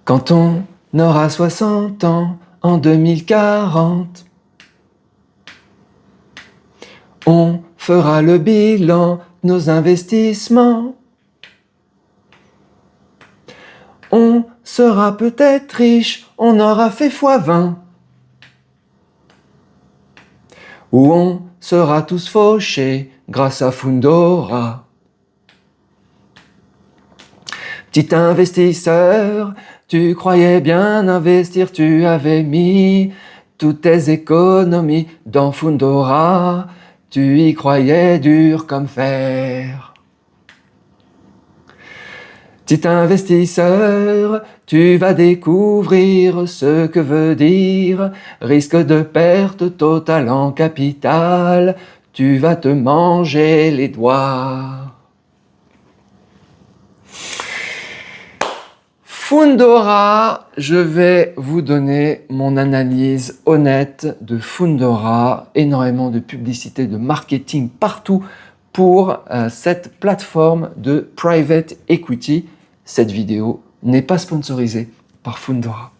Quand on aura 60 ans en 2040, on fera le bilan de nos investissements. On sera peut-être riche, on aura fait x20. Ou on sera tous fauchés grâce à Fundora. Petit investisseur, tu croyais bien investir, tu avais mis toutes tes économies dans Fundora. Tu y croyais dur comme fer. Petit investisseur, tu vas découvrir ce que veut dire risque de perte totale en capital. Tu vas te manger les doigts. Fundora, je vais vous donner mon analyse honnête de Fundora. Énormément de publicité, de marketing partout pour cette plateforme de private equity. Cette vidéo n'est pas sponsorisée par Fundora.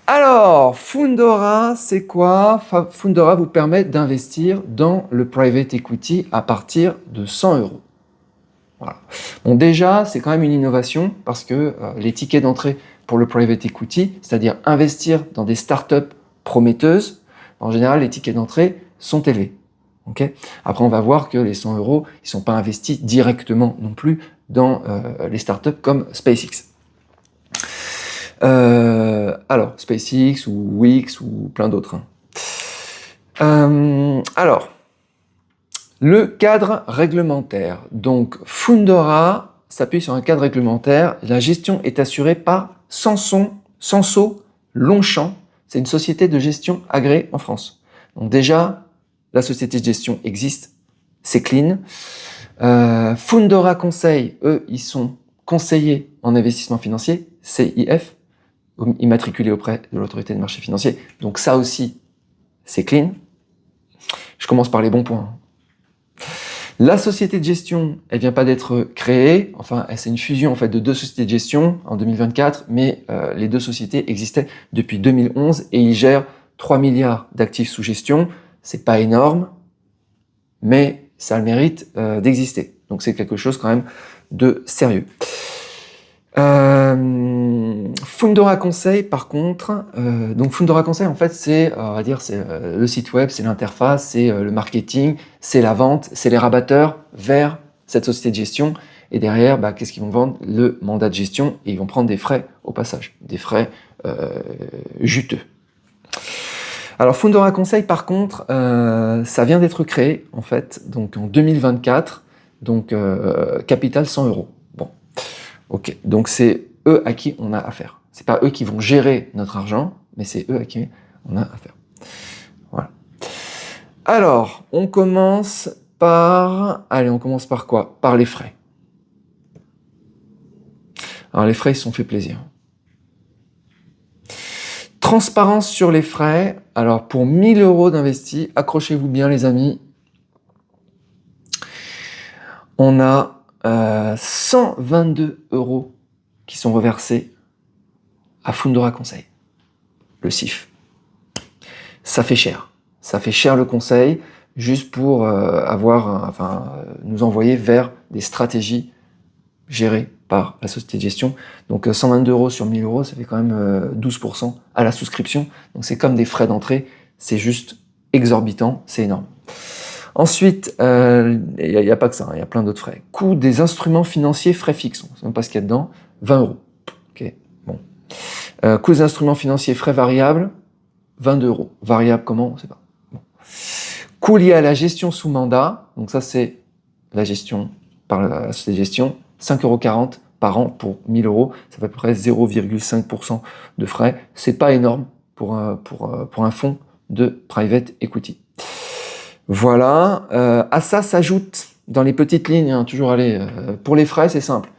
Alors, Fundora, c'est quoi? Fundora vous permet d'investir dans le private equity à partir de 100 €. Voilà. Bon, déjà, c'est quand même une innovation parce que les tickets d'entrée pour le private equity, c'est-à-dire investir dans des startups prometteuses, en général, les tickets d'entrée sont élevés. Okay. Après, on va voir que les 100 €, ils ne sont pas investis directement non plus dans les startups comme SpaceX. Alors, SpaceX ou Wix ou plein d'autres. Alors, le cadre réglementaire. Donc, Fundora s'appuie sur un cadre réglementaire. La gestion est assurée par Sanso Longchamp. C'est une société de gestion agréée en France. Donc déjà, la société de gestion existe, c'est clean. Fundora Conseil, eux, ils sont conseillers en investissement financier, CIF, immatriculés auprès de l'autorité des marchés financiers. Donc ça aussi, c'est clean. Je commence par les bons points. La société de gestion, elle vient pas d'être créée, enfin, c'est une fusion en fait de deux sociétés de gestion en 2024, mais les deux sociétés existaient depuis 2011 et ils gèrent 3 milliards d'actifs sous gestion. C'est pas énorme, mais ça a le mérite d'exister. Donc c'est quelque chose quand même de sérieux. Fundora Conseil, par contre, donc Fundora Conseil, en fait, c'est, on va dire, c'est le site web, c'est l'interface, c'est le marketing, c'est la vente, c'est les rabatteurs vers cette société de gestion. Et derrière, qu'est-ce qu'ils vont vendre? Le mandat de gestion, et ils vont prendre des frais au passage, des frais juteux. Alors Fundora Conseil, par contre, ça vient d'être créé, en fait, donc en 2024, donc capital 100 €. Bon, ok, donc c'est eux à qui on a affaire. C'est pas eux qui vont gérer notre argent, mais c'est eux à qui on a affaire. Voilà. Alors, on commence par... Allez, on commence par quoi? Par les frais. Alors, les frais, ils se sont fait plaisir. Transparence sur les frais. Alors, pour 1 000 € d'investis, accrochez-vous bien, les amis. On a 122 € qui sont reversés à Fundora Conseil, le CIF. Ça fait cher. Ça fait cher le conseil, juste pour nous envoyer vers des stratégies gérées par la société de gestion. Donc 122 € sur 1 000 €, ça fait quand même 12% à la souscription. Donc c'est comme des frais d'entrée, c'est juste exorbitant, c'est énorme. Ensuite, il n'y a pas que ça, il y a plein d'autres frais. Coût des instruments financiers, frais fixes, on ne sait même pas ce qu'il y a dedans, 20 €. Ok, bon. Coût des instruments financiers, frais variables, 22 €. Variable comment? On ne sait pas. Bon. Coût lié à la gestion sous mandat, donc ça c'est la gestion par la société de gestion, 5,40 € par an pour 1 000 €, ça fait à peu près 0,5% de frais. C'est pas énorme pour un fonds de private equity. Voilà, à ça s'ajoute dans les petites lignes, toujours aller, pour les frais c'est simple,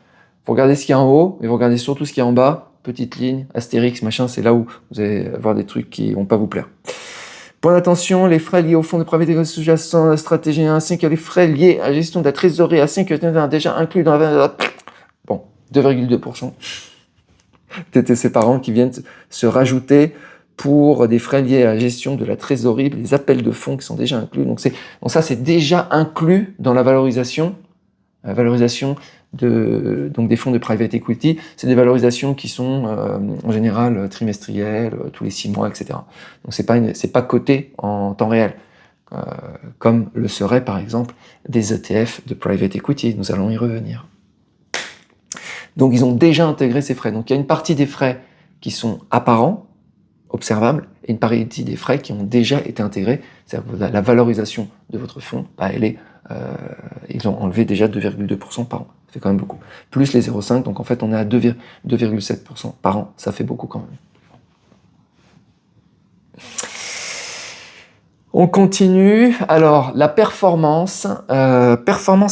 vous regardez ce qu'il y a en haut, mais vous regardez surtout ce qu'il y a en bas, petite ligne, astérix, machin, c'est là où vous allez voir des trucs qui vont pas vous plaire. Point d'attention, les frais liés au fonds de private equity sous-jacent, la stratégie ainsi que les frais liés à la gestion de la trésorerie ainsi que déjà inclus dans la... Bon, 2,2%. TTC par an qui viennent se rajouter pour des frais liés à la gestion de la trésorerie, les appels de fonds qui sont déjà inclus. Donc ça, c'est déjà inclus dans la valorisation donc des fonds de private equity. C'est des valorisations qui sont en général trimestrielles, tous les 6 mois, etc. Donc c'est pas coté en temps réel, comme le serait par exemple des ETF de private equity. Nous allons y revenir. Donc ils ont déjà intégré ces frais. Donc il y a une partie des frais qui sont apparents, observables, et une partie des frais qui ont déjà été intégrés. C'est-à-dire la valorisation de votre fonds, ils ont enlevé déjà 2,2% par an. Ça fait quand même beaucoup. Plus les 0,5, donc en fait on est à 2,7% par an. Ça fait beaucoup quand même. On continue. Alors, la performance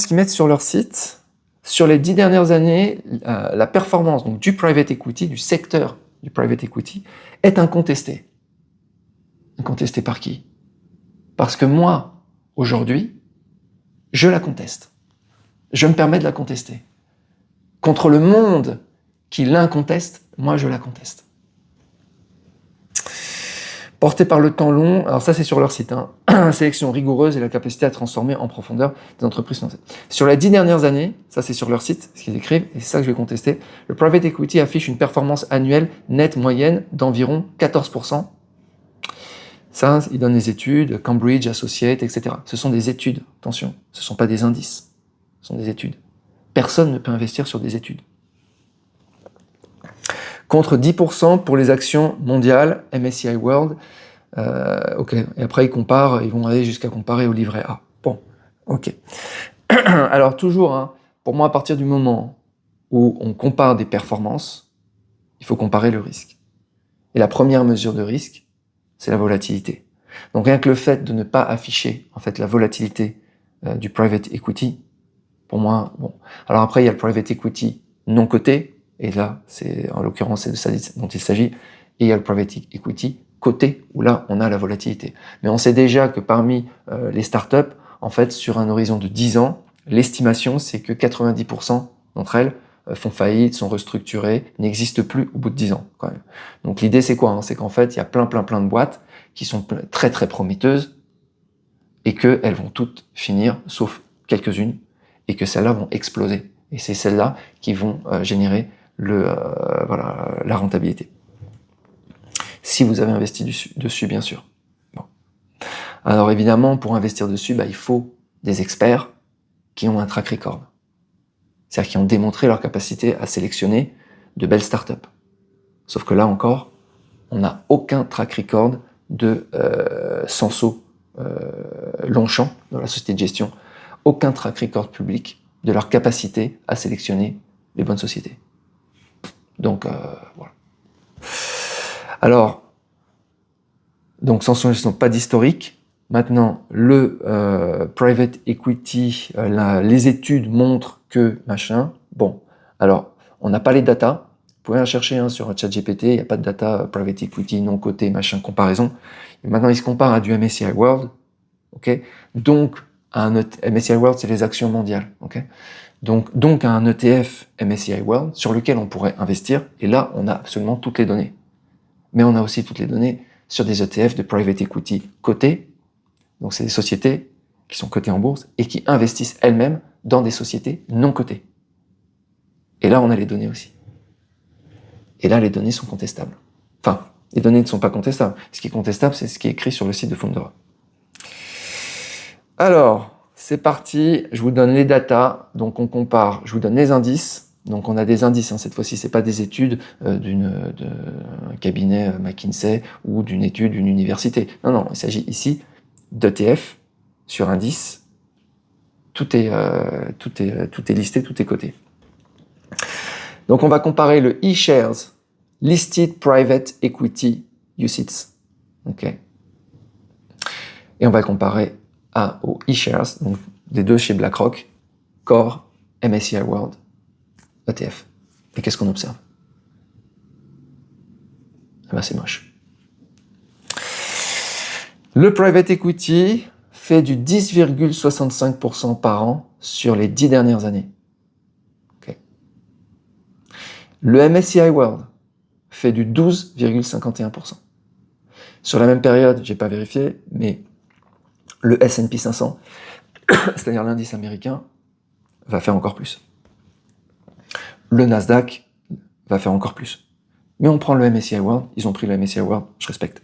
qu'ils mettent sur leur site, sur les 10 dernières années, la performance donc, du private equity, du secteur du private equity, est incontestée. Incontestée par qui? Parce que moi, aujourd'hui, je la conteste. Je me permets de la contester. Contre le monde qui l'inconteste, moi je la conteste. Porté par le temps long, alors ça c'est sur leur site, sélection rigoureuse et la capacité à transformer en profondeur des entreprises françaises. Sur les 10 dernières années, ça c'est sur leur site, ce qu'ils écrivent, et c'est ça que je vais contester, le private equity affiche une performance annuelle nette moyenne d'environ 14%. Ça, ils donnent des études, Cambridge, Associates, etc. Ce sont des études, attention, ce ne sont pas des indices, ce sont des études. Personne ne peut investir sur des études. Contre 10% pour les actions mondiales, MSCI World. Ok, et après ils vont aller jusqu'à comparer au livret A. Bon, ok. Alors toujours, pour moi, à partir du moment où on compare des performances, il faut comparer le risque. Et la première mesure de risque, c'est la volatilité. Donc rien que le fait de ne pas afficher en fait la volatilité du private equity, pour moi, bon. Alors après, il y a le private equity non coté, et là, en l'occurrence, c'est de ça dont il s'agit, et il y a le private equity coté, où là, on a la volatilité. Mais on sait déjà que parmi les startups, en fait, sur un horizon de 10 ans, l'estimation, c'est que 90% d'entre elles font faillite, sont restructurées, n'existent plus au bout de 10 ans, quand même. Donc l'idée, c'est quoi? C'est qu'en fait, il y a plein de boîtes qui sont très prometteuses, et qu'elles vont toutes finir, sauf quelques-unes, et que celles-là vont exploser. Et c'est celles-là qui vont générer la rentabilité. Si vous avez investi dessus, bien sûr. Bon. Alors évidemment, pour investir dessus, il faut des experts qui ont un track record. C'est-à-dire qui ont démontré leur capacité à sélectionner de belles startups. Sauf que là encore, on n'a aucun track record de Senso Longchamp, dans la société de gestion, aucun track record public de leur capacité à sélectionner les bonnes sociétés. Donc, voilà. Alors, donc Senso ne sont pas d'historique. Maintenant, le private equity, les études montrent que machin. Bon, alors, on n'a pas les datas. Vous pouvez en chercher sur ChatGPT, il n'y a pas de data private equity non coté, machin, comparaison. Et maintenant, ils se comparent à du MSCI World. Okay, donc, MSCI World, c'est les actions mondiales. Okay, donc à un ETF MSCI World sur lequel on pourrait investir. Et là, on a absolument toutes les données. Mais on a aussi toutes les données sur des ETF de private equity cotés. Donc, c'est des sociétés qui sont cotées en bourse et qui investissent elles-mêmes dans des sociétés non cotées. Et là, on a les données aussi. Et là, les données sont contestables. Enfin, les données ne sont pas contestables. Ce qui est contestable, c'est ce qui est écrit sur le site de Fundora. Alors, c'est parti. Je vous donne les datas. Donc, on compare. Je vous donne les indices. Donc, on a des indices. Cette fois-ci, c'est pas des études d'un cabinet McKinsey ou d'une étude d'une université. Non, il s'agit ici d'ETF sur indice. Tout est listé, tout est coté. Donc, on va comparer le eShares, Listed Private Equity UCITS. OK. Et on va le comparer au eShares, donc les deux chez BlackRock, Core, MSCI World, ETF. Et qu'est-ce qu'on observe? C'est moche. Le private equity fait du 10,65% par an sur les 10 dernières années. Okay. Le MSCI World, fait du 12,51%. Sur la même période, j'ai pas vérifié, mais le S&P 500, c'est-à-dire l'indice américain, va faire encore plus. Le Nasdaq va faire encore plus. Mais on prend le MSCI World, ils ont pris le MSCI World, je respecte.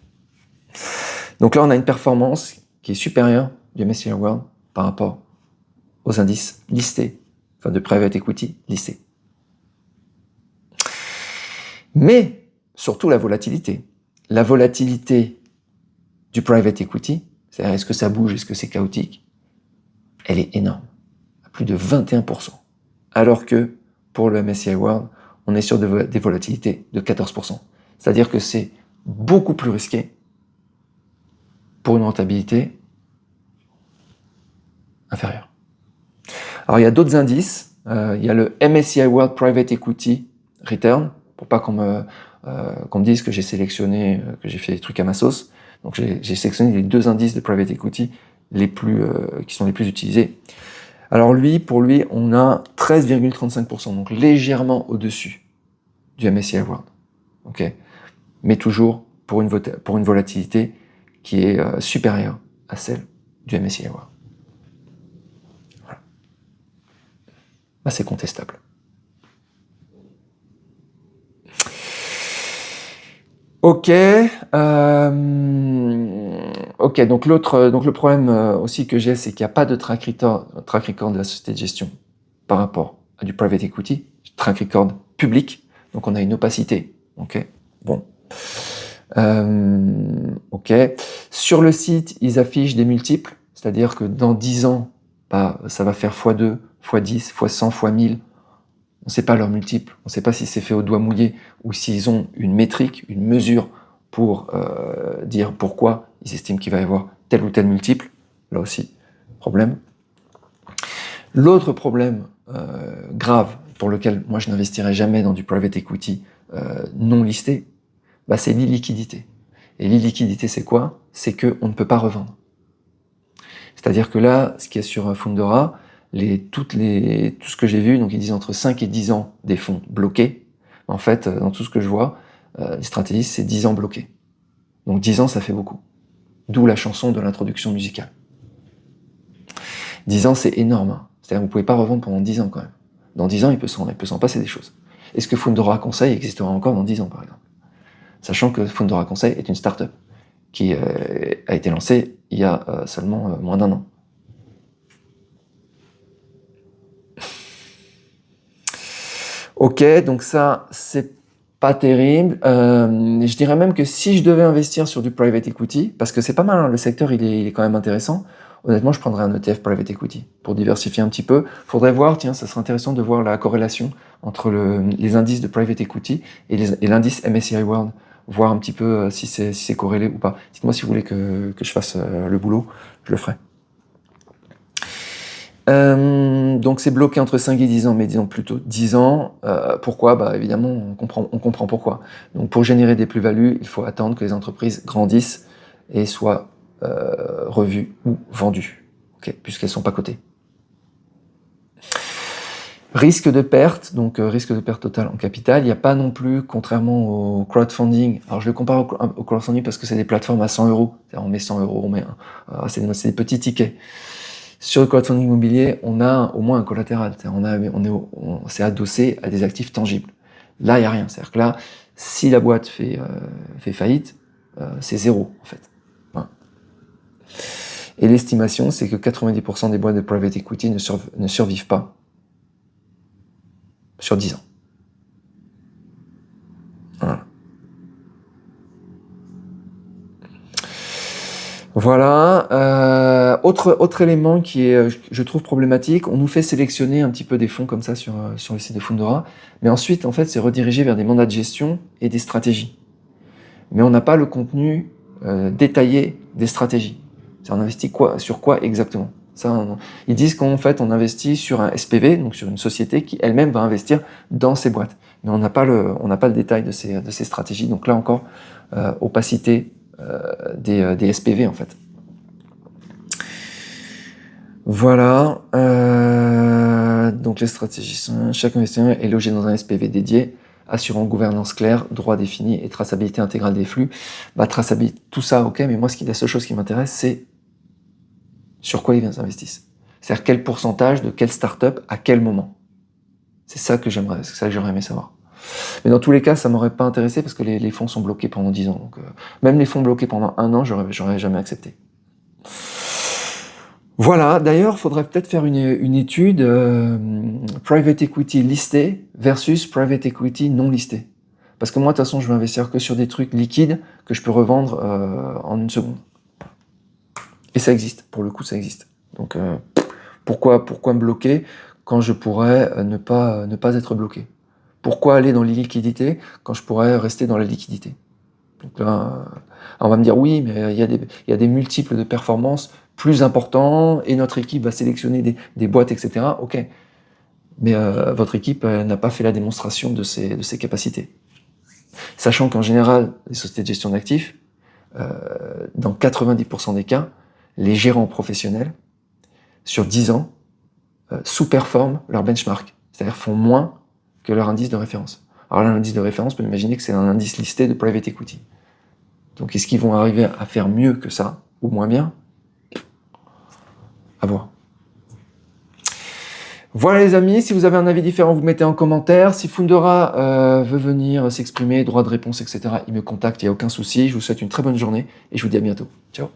Donc là, on a une performance qui est supérieure du MSCI World par rapport aux indices listés, enfin de private equity listés. Mais surtout la volatilité. La volatilité du private equity, c'est-à-dire est-ce que ça bouge, est-ce que c'est chaotique, elle est énorme, à plus de 21%. Alors que pour le MSCI World, on est sur des volatilités de 14%. C'est-à-dire que c'est beaucoup plus risqué pour une rentabilité inférieure. Alors il y a d'autres indices, il y a le MSCI World Private Equity Return, pour pas qu'on me dise que j'ai sélectionné, que j'ai fait des trucs à ma sauce. Donc j'ai sélectionné les 2 indices de private equity qui sont les plus utilisés. Alors pour lui, on a 13,35%, donc légèrement au-dessus du MSCI World. Okay, mais toujours pour une volatilité qui est supérieure à celle du MSCI World. Voilà. Bah, c'est contestable. Ok, donc le problème aussi que j'ai, c'est qu'il n'y a pas de track record de la société de gestion par rapport à du private equity, track record public, donc on a une opacité. Ok, bon. Ok. Sur le site, ils affichent des multiples, c'est-à-dire que dans 10 ans, bah, ça va faire x2, x10, x100, x1000. On ne sait pas leur multiple, on ne sait pas si c'est fait au doigt mouillé ou s'ils ont une métrique, une mesure pour dire pourquoi ils estiment qu'il va y avoir tel ou tel multiple. Là aussi, problème. L'autre problème grave pour lequel moi je n'investirai jamais dans du private equity non listé, bah, c'est l'illiquidité. Et l'illiquidité, c'est quoi? C'est qu'on ne peut pas revendre. C'est-à-dire que là, ce qui est sur Fundora, tout ce que j'ai vu, donc ils disent entre 5 et 10 ans des fonds bloqués. En fait, dans tout ce que je vois, les stratégies, c'est 10 ans bloqués. Donc 10 ans, ça fait beaucoup. D'où la chanson de l'introduction musicale. 10 ans, c'est énorme. Hein. C'est-à-dire que vous ne pouvez pas revendre pendant 10 ans quand même. Dans 10 ans, il peut s'en passer des choses. Est-ce que Fundora Conseil existera encore dans 10 ans, par exemple? Sachant que Fundora Conseil est une start-up qui a été lancée il y a seulement moins d'1 an. Ok, donc ça, c'est pas terrible. Je dirais même que si je devais investir sur du private equity, parce que c'est pas mal, hein, le secteur il est quand même intéressant, honnêtement je prendrais un ETF private equity pour diversifier un petit peu. Faudrait voir, tiens, ça serait intéressant de voir la corrélation entre les indices de private equity et l'indice MSCI World, voir un petit peu si c'est corrélé ou pas. Dites-moi si vous voulez que je fasse le boulot, je le ferai. Donc c'est bloqué entre 5 et 10 ans, mais disons plutôt 10 ans. Pourquoi? Bah évidemment, on comprend pourquoi. Donc pour générer des plus-values, il faut attendre que les entreprises grandissent et soient revues ou vendues, okay, puisqu'elles ne sont pas cotées. Risque de perte, donc risque de perte totale en capital, il n'y a pas non plus, contrairement au crowdfunding, alors je le compare au crowdfunding parce que c'est des plateformes à 100 €, on met 100 €, c'est des petits tickets. Sur le crowdfunding immobilier, on a au moins un collatéral, c'est adossé à des actifs tangibles. Là, il n'y a rien, c'est-à-dire que là, si la boîte fait faillite, c'est zéro en fait. Voilà. Et l'estimation, c'est que 90% des boîtes de private equity ne survivent pas sur 10 ans. Voilà. Voilà. Autre élément qui est, je trouve problématique, on nous fait sélectionner un petit peu des fonds comme ça sur le site de Fundora, mais ensuite, en fait, c'est redirigé vers des mandats de gestion et des stratégies. Mais on n'a pas le contenu détaillé des stratégies. On investit sur quoi exactement? Ils disent qu'en fait, on investit sur un SPV, donc sur une société qui elle-même va investir dans ces boîtes. Mais on n'a pas le détail de ces stratégies. Donc là encore, opacité des SPV en fait. Voilà. Donc les stratégies sont, chaque investisseur est logé dans un SPV dédié. assurant gouvernance claire, droit défini et traçabilité intégrale des flux. Bah, traçabilité, tout ça, ok, mais moi, la seule chose qui m'intéresse, c'est sur quoi ils investissent. C'est-à-dire quel pourcentage de quelle startup à quel moment. C'est ça que j'aimerais aimé savoir. Mais dans tous les cas, ça m'aurait pas intéressé parce que les fonds sont bloqués pendant 10 ans. Donc, même les fonds bloqués pendant 1 an, j'aurais jamais accepté. Voilà, d'ailleurs, il faudrait peut-être faire une étude private equity listé versus private equity non listé. Parce que moi, de toute façon, je veux investir que sur des trucs liquides que je peux revendre en 1 seconde. Et ça existe, pour le coup, ça existe. Donc, pourquoi me bloquer quand je pourrais ne pas être bloqué? Pourquoi aller dans l'illiquidité quand je pourrais rester dans la liquidité? Donc là, on va me dire oui, mais il y a des multiples de performances plus importants et notre équipe va sélectionner des boîtes, etc. Ok, mais votre équipe n'a pas fait la démonstration de ses capacités. Sachant qu'en général, les sociétés de gestion d'actifs, dans 90% des cas, les gérants professionnels, sur 10 ans, sous-performent leur benchmark, c'est-à-dire font moins que leur indice de référence. Alors l'indice de référence, on peut imaginer que c'est un indice listé de private equity. Donc est-ce qu'ils vont arriver à faire mieux que ça, ou moins bien? À voir. Voilà les amis, si vous avez un avis différent, vous mettez en commentaire. Si Fundora veut venir s'exprimer, droit de réponse, etc., il me contacte, il n'y a aucun souci. Je vous souhaite une très bonne journée et je vous dis à bientôt. Ciao.